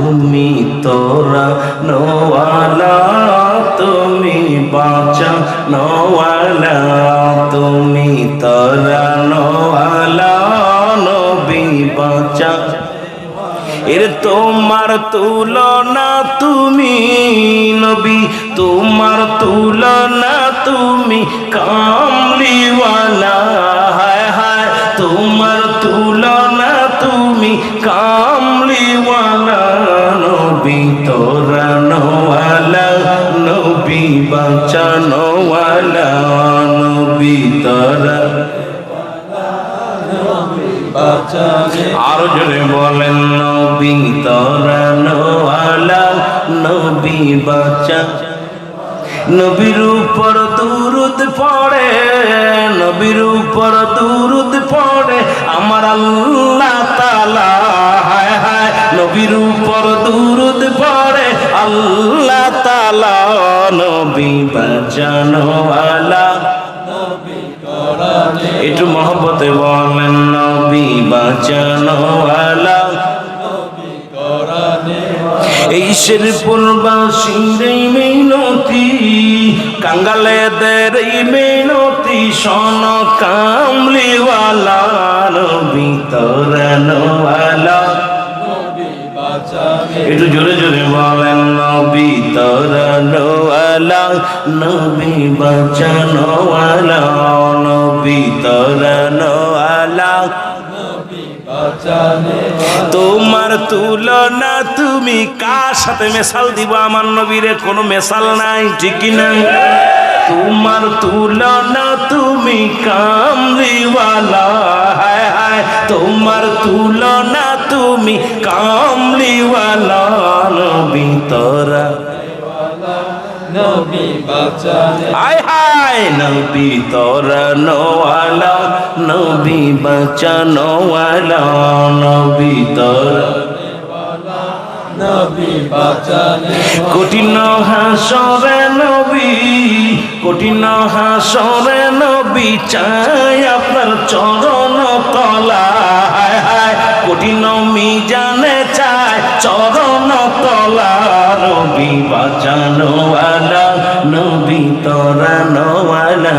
তুমি তোরা নোয়ালা, তুমি বাঁচানোওয়ালা, তুমি তোরা নোয়ালা, নবী বাঁচা। এর তোমার তুলনা তুমি নবী, তোমার তুলনা তুমি কামলিওয়ালা, হায় হায় তোমার তুলনা তুমি কামলিওয়ালা, নবী তোরা নোয়ালা, নবী বাঁচানোওয়ালা, নবী তোরা। আরো জোরে বলেন নবী তরানোওয়ালা, নবী বাঁচা। নবীর উপর দুরূদ পড়ে, নবীর উপর দুরূদ পড়ে আমার আল্লাহ তাআলা, হায় হায় নবীর উপর দুরূদ পড়ে আল্লাহ তাআলা, নবী বাঁচানোওয়ালা। একটু মহব্বতে বলেন নবী বাঁচানোওয়ালা। এই শেরপুরবাসীর এই মিনতি, কাঙ্গালেদের এই মিনতি, শোন কামলিওয়ালা, নবী তরানোওয়ালা। একটু জোরে জোরে বলেন নবী তরানোওয়ালা, নবী বাঁচানোওয়ালা, নবী তরানোওয়ালা। তোমার তুলনা তুমি কার সাথে মেশাল দিব আমার নবীরে? কোনো মেশাল নাই, ঠিক না? তোমার তুলনা তুমি কামলিওয়ালা, হায় হায় তোমার তুলনা তুমি কামলিওয়ালা, নবী তোরা নবী বাঁচানে, হায় হায় নবী তরানোওয়ালা, নবী বাঁচানোওয়ালা, নবী তোরা নবী বাঁচানে। কঠিন হাসরে নবী, কঠিন হাসরে নবী চাই আপনার চরণ তলা, হায় হায় কঠিন মিজানে চাই চরণ তলা, নবী বাঁচানোওয়ালা, নবী তরানোওয়ালা।